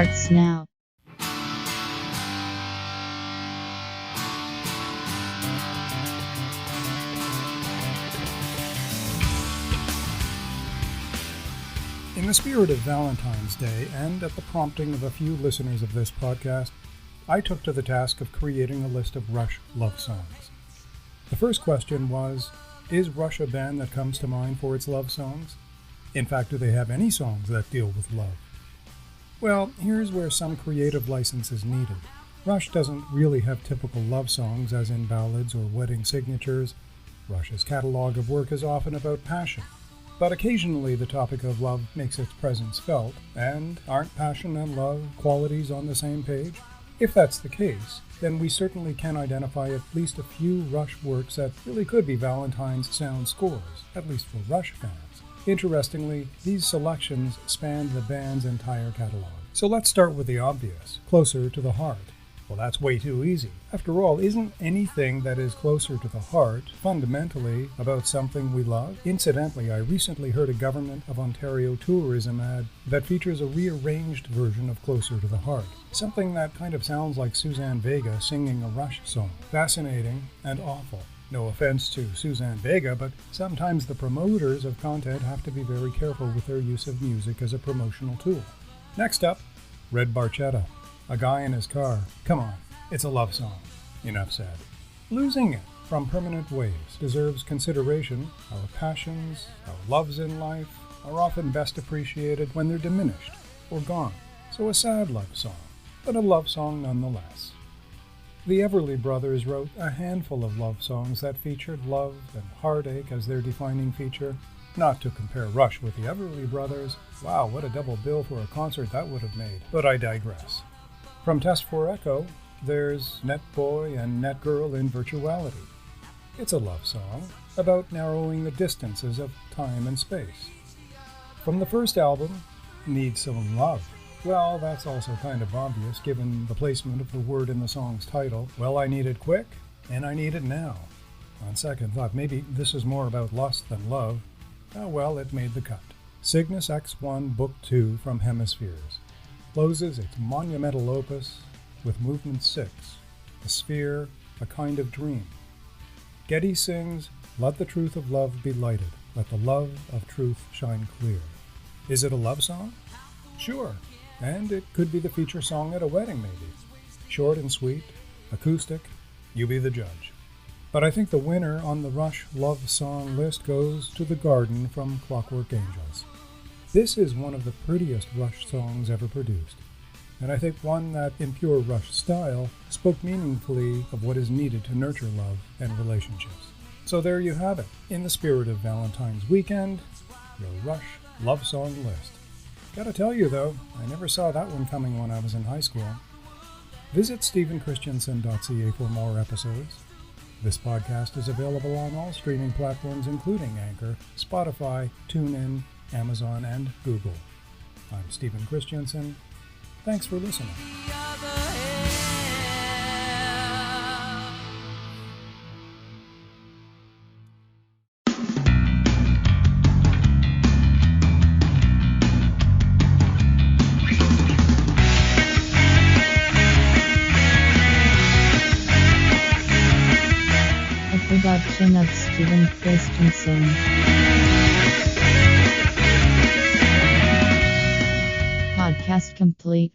starts now. In the spirit of Valentine's Day, and at the prompting of a few listeners of this podcast, I took to the task of creating a list of Rush love songs. The first question was, is Rush a band that comes to mind for its love songs? In fact, do they have any songs that deal with love? Well, here's where some creative license is needed. Rush doesn't really have typical love songs as in ballads or wedding signatures. Rush's catalog of work is often about passion. But occasionally the topic of love makes its presence felt, and aren't passion and love qualities on the same page? If that's the case, then we certainly can identify at least a few Rush works that really could be Valentine's sound scores, at least for Rush fans. Interestingly, these selections span the band's entire catalog. So let's start with the obvious, Closer to the Heart. Well, that's way too easy. After all, isn't anything that is closer to the heart fundamentally about something we love? Incidentally, I recently heard a Government of Ontario tourism ad that features a rearranged version of Closer to the Heart. Something that kind of sounds like Suzanne Vega singing a Rush song. Fascinating and awful. No offense to Suzanne Vega, but sometimes the promoters of content have to be very careful with their use of music as a promotional tool. Next up, Red Barchetta. A Guy in His Car. Come on, it's a love song. Enough said. Losing It from Permanent Waves deserves consideration. Our passions, our loves in life are often best appreciated when they're diminished or gone. So a sad love song, but a love song nonetheless. The Everly Brothers wrote a handful of love songs that featured love and heartache as their defining feature. Not to compare Rush with the Everly Brothers. Wow, what a double bill for a concert that would have made. But I digress. From Test for Echo, there's Net Boy and Net Girl in Virtuality. It's a love song about narrowing the distances of time and space. From the first album, Need Some Love. Well, that's also kind of obvious given the placement of the word in the song's title. Well, I need it quick, and I need it now. On second thought, maybe this is more about lust than love. Oh well, it made the cut. Cygnus X1 Book 2 from Hemispheres closes its monumental opus with Movement 6, A Sphere, A Kind of Dream. Getty sings, let the truth of love be lighted, let the love of truth shine clear. Is it a love song? Sure, and it could be the feature song at a wedding maybe. Short and sweet, acoustic, you be the judge. But I think the winner on the Rush love song list goes to The Garden from Clockwork Angels. This is one of the prettiest Rush songs ever produced, and I think one that, in pure Rush style, spoke meaningfully of what is needed to nurture love and relationships. So there you have it, in the spirit of Valentine's weekend, your Rush love song list. Gotta tell you though, I never saw that one coming when I was in high school. Visit stephenchristiansen.ca for more episodes. This podcast is available on all streaming platforms including Anchor, Spotify, TuneIn, Amazon, and Google. I'm Stephen Christiansen. Thanks for listening. A production of Stephen Christensen. Podcast complete.